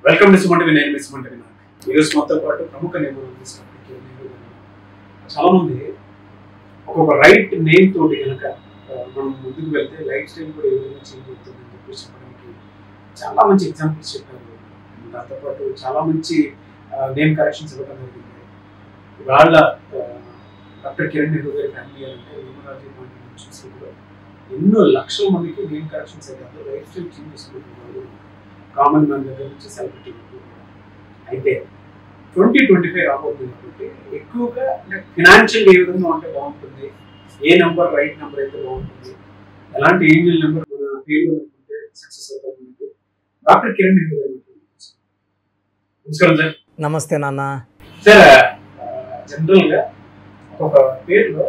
Welcome to Sumanti Vinay Sumanti Vinay. ఈరోజు మొత్తం పాటు ప్రముఖ నేమ్స్ చాలా మంది ఒక్కొక్క రైట్ నేమ్ తోటి కనుక మనం ముందుకు వెళ్తే లైఫ్ స్టైల్ కూడా ఏ విధంగా చేంజ్ అవుతుందని చెప్పేసి చెప్పడానికి చాలా మంచి ఎగ్జాంపుల్స్ చెప్పారు. దాంతోపాటు చాలా మంచి నేమ్ కరెక్షన్స్ ఇవ్వడం జరిగింది. వాళ్ళ డాక్టర్ కిరణ్ నెహ్రూ గారి ఫ్యామిలీ అంటే న్యూమరాలజీ చూసి కూడా ఎన్నో లక్షల మందికి నేమ్ కరెక్షన్స్ అయ్యారు. లైఫ్ స్టైల్ చేంజ్ చేసుకుంటున్నారు కామన్ మ్యాన్ దగ్గర నుంచి సెలబ్రిటీ. అయితే 2025 రాబోతుంది కాబట్టి ఎక్కువగా ఫినాన్షియల్ ఏ విధంగా ఉంటే బాగుంటుంది, ఏ నెంబర్ రైట్ నెంబర్ అయితే బాగుంటుంది, ఎలాంటి ఏంజల్ నెంబర్ మన ఫీల్డ్ అనుకుంటే సక్సెస్ అవుతుంది. డాక్టర్ కిరణ్ నెహ్రూ గారు. నమస్కారం సార్. నమస్తే నాన్న. సార్, జనరల్గా ఒక పేరులో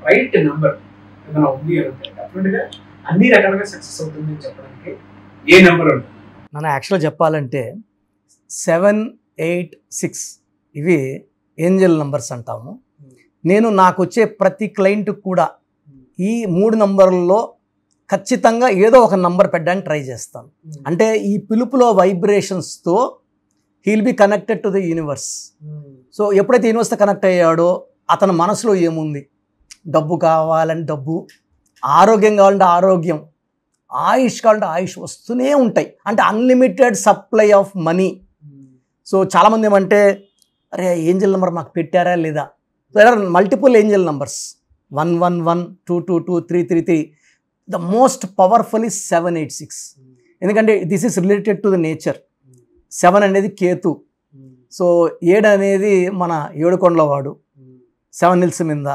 రైట్ నెంబర్ ఏదైనా ఉంది అంటే డెఫినెట్గా అన్ని రకాలుగా సక్సెస్ అవుతుంది అని చెప్పడానికి ఏ నెంబర్ ఉంటుంది? నాన్న యాక్చువల్గా చెప్పాలంటే 7, 8, 6 ఇవి ఏంజల్ నంబర్స్ అంటాము. నేను నాకు వచ్చే ప్రతి క్లయింట్ కూడా ఈ 3 నంబర్లలో ఖచ్చితంగా ఏదో ఒక నంబర్ పెట్టడానికి ట్రై చేస్తాను. అంటే ఈ పిలుపులో వైబ్రేషన్స్తో heal be connected to the universe. So ఎప్పుడైతే యూనివర్స్తో కనెక్ట్ అయ్యాడో అతని మనసులో ఏముంది, డబ్బు కావాలంటే డబ్బు, ఆరోగ్యం కావాలంటే ఆరోగ్యం, ఆయుష్ కావాలంటే ఆయుష్ వస్తూనే ఉంటాయి. అంటే unlimited supply of money. So చాలామంది ఏమంటే అరే ఏంజల్ నెంబర్ మాకు పెట్టారా లేదా. So there are multiple angel numbers 111, 222, 333. The most powerful is 786. ఎందుకంటే this is related to the nature. 7 అనేది కేతు. సో 7 అనేది మన ఏడుకొండల వాడు, 7 హిల్స్ మీద.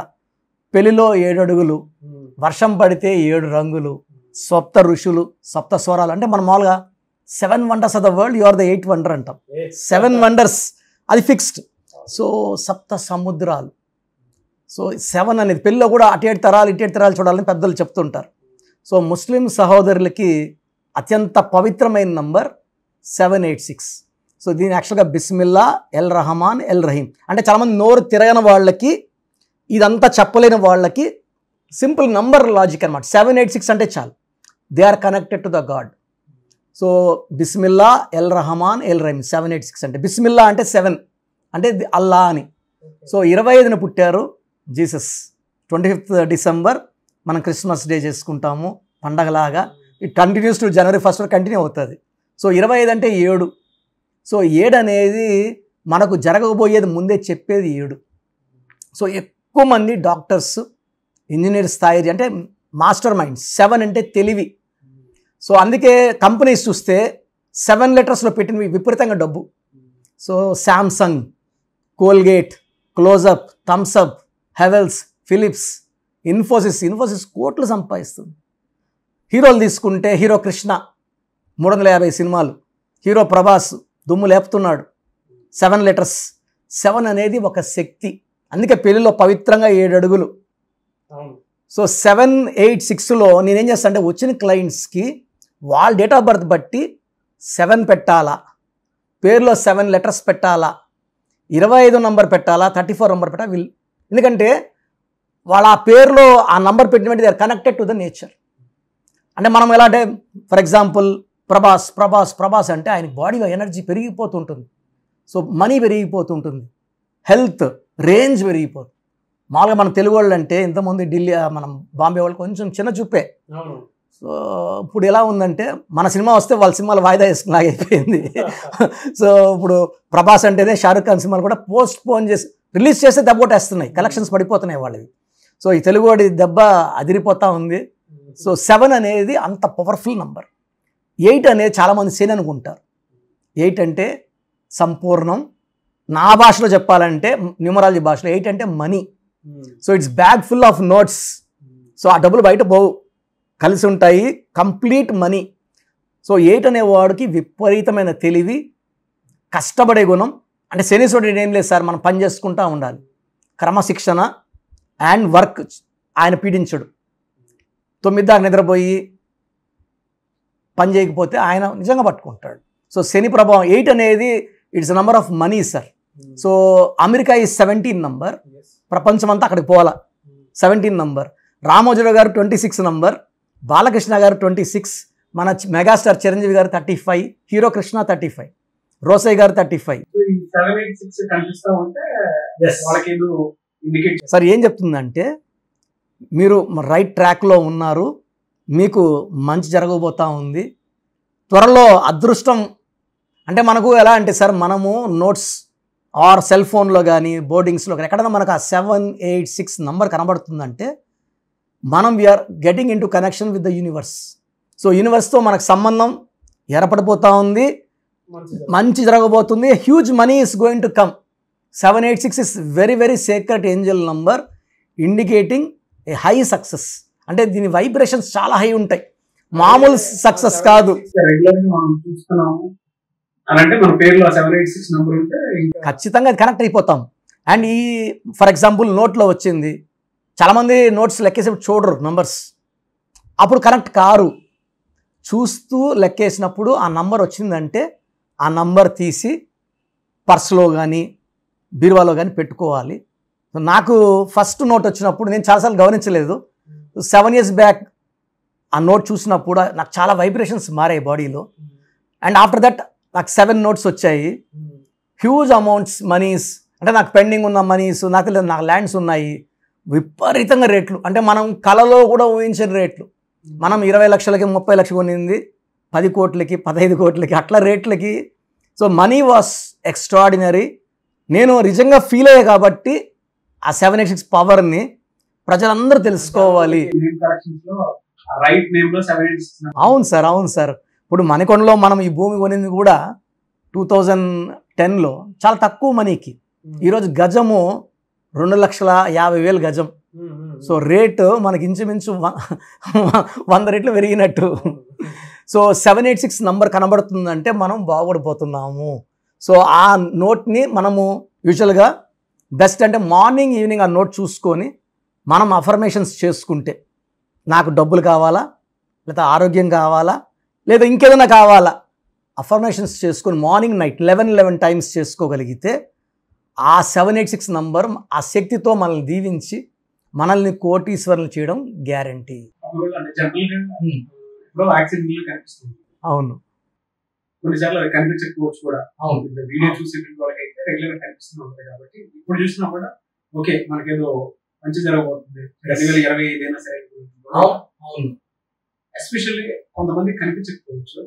పెళ్లిలో 7 అడుగులు, వర్షం పడితే 7 రంగులు, సప్త ఋషులు, సప్త స్వరాలు. అంటే మనం మామూలుగా 7 wonders of the world, you are the 8th wonder అంటాం. 7 వండర్స్ అది ఫిక్స్డ్. సో సప్త సముద్రాలు. సో 7 అనేది పెళ్ళిలో కూడా అటు 7 తరాలు ఇటు 7 తరాలు చూడాలని పెద్దలు చెప్తుంటారు. సో ముస్లిం సహోదరులకి అత్యంత పవిత్రమైన నంబర్ 786. సో దీని యాక్చువల్గా బిస్మిల్లా, ఎల్ రహమాన్, ఎల్ రహీం. అంటే చాలామంది నోరు తిరగని వాళ్ళకి, ఇదంతా చెప్పలేని వాళ్ళకి సింపుల్ నంబర్ లాజిక్ అనమాట. 786 అంటే చాలు, they are connected to the god. So బిస్మిల్లా, ఎల్ రహమాన్, ఎల్ రహీం 786 అంటే. బిస్మిల్లా అంటే 7 అంటే అల్లా అని. సో 25న పుట్టారు జీసస్. 25th డిసెంబర్ మనం క్రిస్మస్ డే చేసుకుంటాము పండగలాగా. It continues to January 1st continue అవుతుంది. సో 25 అంటే 7. సో 7 అనేది మనకు జరగబోయేది ముందే చెప్పేది 7. సో ఎక్కువ మంది డాక్టర్స్, ఇంజనీర్ స్థాయి అంటే మాస్టర్ మైండ్స్. 7 అంటే తెలివి. సో అందుకే కంపెనీస్ చూస్తే 7 లెటర్స్లో పెట్టినవి విపరీతంగా డబ్బు. So Samsung, Colgate, Closeup, Thums Up, Havells, Philips, Infosys కోట్లు సంపాదిస్తుంది. హీరోలు తీసుకుంటే హీరో కృష్ణ 350 సినిమాలు, హీరో ప్రభాస్ దుమ్ము లేపుతున్నాడు. 7 లెటర్స్. 7 అనేది ఒక శక్తి. అందుకే పెళ్లిలో పవిత్రంగా 7 అడుగులు. సో 7, 8, 6లో నేనేం చేస్తాను అంటే వచ్చిన క్లయింట్స్కి వాళ్ళ డేట్ ఆఫ్ బర్త్ బట్టి 7 పెట్టాలా, పేరులో 7 లెటర్స్ పెట్టాలా, 25 నంబర్ పెట్టాలా, 34 నంబర్ పెట్టాలా వీళ్ళు. ఎందుకంటే వాళ్ళ ఆ పేరులో ఆ నంబర్ పెట్టినట్టు they are connected to the nature. అంటే మనం ఎలా అంటే ఫర్ ఎగ్జాంపుల్ ప్రభాస్ అంటే ఆయన బాడీలో ఎనర్జీ పెరిగిపోతుంటుంది. సో మనీ పెరిగిపోతుంటుంది, హెల్త్ రేంజ్ పెరిగిపోతుంది. మామూలుగా మన తెలుగు వాళ్ళు అంటే ఇంతమంది ఢిల్లీ, మనం బాంబే వాళ్ళు కొంచెం చిన్న చూపే. సో ఇప్పుడు ఎలా ఉందంటే మన సినిమా వస్తే వాళ్ళ సినిమాలు వాయిదా వేసుకులాగా అయిపోయింది. సో ఇప్పుడు ప్రభాస్ అంటేనే షారుఖ్ ఖాన్ సినిమాలు కూడా పోస్ట్ పోన్ చేసి రిలీజ్ చేస్తే దెబ్బొట్టేస్తున్నాయి, కలెక్షన్స్ పడిపోతున్నాయి వాళ్ళవి. సో ఈ తెలుగు వాడి దెబ్బ అదిరిపోతూ ఉంది. సో 7 అనేది అంత పవర్ఫుల్ నంబర్. 8 అనేది చాలామంది శని అనుకుంటారు. 8 అంటే సంపూర్ణం. నా భాషలో చెప్పాలంటే న్యూమరాలజీ భాషలో 8 అంటే money. So it's bag full of notes. So ఆ డబ్బులు బయట పోవు, కలిసి ఉంటాయి, కంప్లీట్ మనీ. సో 8 అనేవాడికి విపరీతమైన తెలివి, కష్టపడే గుణం. అంటే శనీశ్వరుడు ఏం లేదు సార్, మనం పని చేసుకుంటూ ఉండాలి, క్రమశిక్షణ అండ్ వర్క్ ఆయన పీడించడు. 9 దాకా నిద్రపోయి పని చేయకపోతే ఆయన నిజంగా పట్టుకుంటాడు. సో శని ప్రభావం 8 అనేది it's number of money sir. So America ఈ 17 నంబర్, ప్రపంచం అంతా అక్కడికి పోవాలా. 17 నంబర్. రామోజీరావు గారు 26 నంబర్, బాలకృష్ణ గారు 26, మన మెగాస్టార్ చిరంజీవి గారు 35, హీరో కృష్ణ 35. రోసయ్య గారు 35. ఈ 786 కనిపిస్తా ఉంటే వాళ్ళకి ఏదో ఇండికేట్ సార్ ఏం చెప్తుందంటే మీరు రైట్ ట్రాక్లో ఉన్నారు, మీకు మంచి జరగబోతా ఉంది, త్వరలో అదృష్టం. అంటే మనకు ఎలా అంటే సార్, మనము నోట్స్ ఆర్ సెల్ ఫోన్లో కానీ బోర్డింగ్స్లో కానీ ఎక్కడైనా మనకు ఆ 786 నంబర్ కనబడుతుందంటే మనం we are getting into connection with the universe. So యూనివర్స్తో మనకు సంబంధం ఏర్పడిపోతూ ఉంది, మంచి జరగబోతుంది, huge money is going to come. 786 is very very secret angel number indicating a high success. అంటే దీని వైబ్రేషన్స్ చాలా హై ఉంటాయి, మామూలు సక్సెస్ కాదు. రెగ్యులర్ గా మనం చూస్తున్నాము అని అంటే మన పేరులో 786 నంబర్ ఉంటే ఖచ్చితంగా కనెక్ట్ అయిపోతాం. అండ్ ఈ ఫర్ ఎగ్జాంపుల్ నోట్లో వచ్చింది, చాలామంది నోట్స్ లెక్కేసేప్పుడు చూడరు నంబర్స్, అప్పుడు కనెక్ట్ కారు. చూస్తూ లెక్కేసినప్పుడు ఆ నంబర్ వచ్చిందంటే ఆ నంబర్ తీసి పర్స్లో కానీ బీరువాలో కానీ పెట్టుకోవాలి. నాకు ఫస్ట్ నోట్ వచ్చినప్పుడు నేను చాలాసార్లు గమనించలేదు. 7 years బ్యాక్ ఆ నోట్ చూసినప్పుడు నాకు చాలా వైబ్రేషన్స్ మారాయి బాడీలో. అండ్ ఆఫ్టర్ దట్ నాకు 7 notes వచ్చాయి, హ్యూజ్ అమౌంట్స్ మనీస్. అంటే నాకు పెండింగ్ ఉన్న మనీస్, నాకు తెలియదు, నాకు ల్యాండ్స్ ఉన్నాయి, విపరీతంగా రేట్లు. అంటే మనం కలలో కూడా ఊహించిన రేట్లు. మనం 20 లక్షలకి 30 లక్షలు కొనింది 10 కోట్లకి 15 కోట్లకి అట్లా రేట్లకి. So money was extraordinary. నేను నిజంగా ఫీల్ అయ్యా కాబట్టి ఆ 786 పవర్ని ప్రజలందరూ తెలుసుకోవాలి. అవును సార్, అవును సార్. ఇప్పుడు మణికొండలో మనం ఈ భూమి కొనింది కూడా 2010లో చాలా తక్కువ మనీకి. ఈరోజు గజము 2,50,000 గజం. సో రేటు మనకి ఇంచుమించు 100 రెట్లు పెరిగినట్టు. సో 786 నంబర్ కనబడుతుందంటే మనం బాగుపడిపోతున్నాము. సో ఆ నోట్ని మనము యూజువల్గా బెస్ట్ అంటే మార్నింగ్ ఈవినింగ్ ఆ నోట్ చూసుకొని మనం అఫర్మేషన్స్ చేసుకుంటే, నాకు డబ్బులు కావాలా, లేదా ఆరోగ్యం కావాలా, లేదా ఇంకేదైనా కావాలా, అఫర్మేషన్స్ చేసుకొని మార్నింగ్ నైట్ 11 times చేసుకోగలిగితే ఆ 786 నంబర్ ఆ శక్తితో మనల్ని దీవించి మనల్ని కోటీశ్వరులు చేయడం గ్యారంటీ. అవును, కొన్నిసార్లు కనిపించకపోవచ్చు కూడా. వీడియో చూసేటువంటి వాళ్ళకైతే రెగ్యులర్ కనిపిస్తూ ఉంటుంది కాబట్టి ఇప్పుడు చూసినా కూడా ఓకే మనకేదో మంచి జరగబోతుంది 2025 అయినా సరే. ఎస్పెషల్లీ కొంతమంది కనిపించకపోవచ్చు,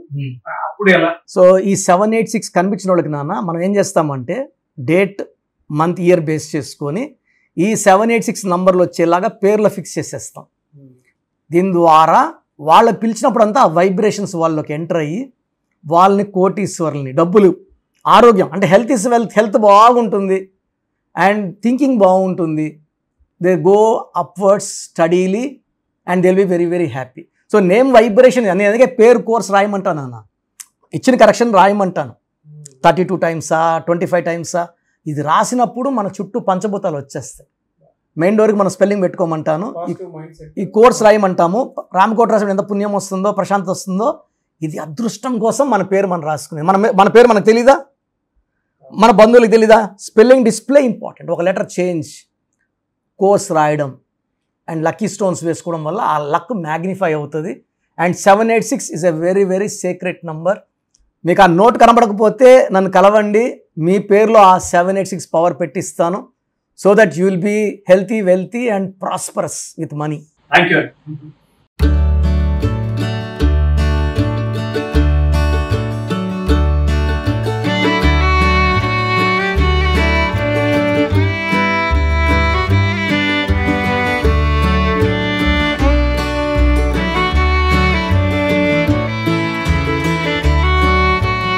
అప్పుడు ఎలా? సో ఈ 786 కనిపించిన వాళ్ళకి నాన్న మనం ఏం చేస్తామంటే డేట్ మంత్ ఇయర్ బేస్ చేసుకొని ఈ 786 నంబర్లు వచ్చేలాగా పేర్లు ఫిక్స్ చేసేస్తాం. దీని ద్వారా వాళ్ళకి పిలిచినప్పుడంతా ఆ వైబ్రేషన్స్ వాళ్ళకి ఎంటర్ అయ్యి వాళ్ళని కోటీశ్వరుల్ని, డబ్బులు, ఆరోగ్యం, అంటే హెల్త్ ఇస్ వెల్త్, హెల్త్ బాగుంటుంది అండ్ థింకింగ్ బాగుంటుంది. They go upwards steadily and they will be very very happy. So name vibration నేను అందుకే పేరు కోర్స్ రాయమంటాను అన్న, ఇచ్చిన కరెక్షన్ రాయమంటాను. 32 times 25 times ఇది రాసినప్పుడు మన చుట్టూ పంచభూతాలు వచ్చేస్తాయి. మెయిన్ డోర్కి మనం స్పెల్లింగ్ పెట్టుకోమంటాను, ఈ కోర్స్ రాయమంటాము. రామకోట రాసిన ఎంత పుణ్యం వస్తుందో, ప్రశాంత్ వస్తుందో, ఇది అదృష్టం కోసం మన పేరు మనం రాసుకునేది. మన పేరు మనకు తెలీదా, మన బంధువులకు తెలీదా? Spelling display important. ఒక లెటర్ చేంజ్, కోర్స్ రాయడం అండ్ లక్కీ స్టోన్స్ వేసుకోవడం వల్ల ఆ లక్ మ్యాగ్నిఫై అవుతుంది. And 786 is a very very secret number. మీకు ఆ నోట్ కనబడకపోతే నన్ను కలవండి, మీ పేరులో ఆ 786 పవర్ పెట్టిస్తాను. So that you will be healthy, wealthy and prosperous with money. Thank you.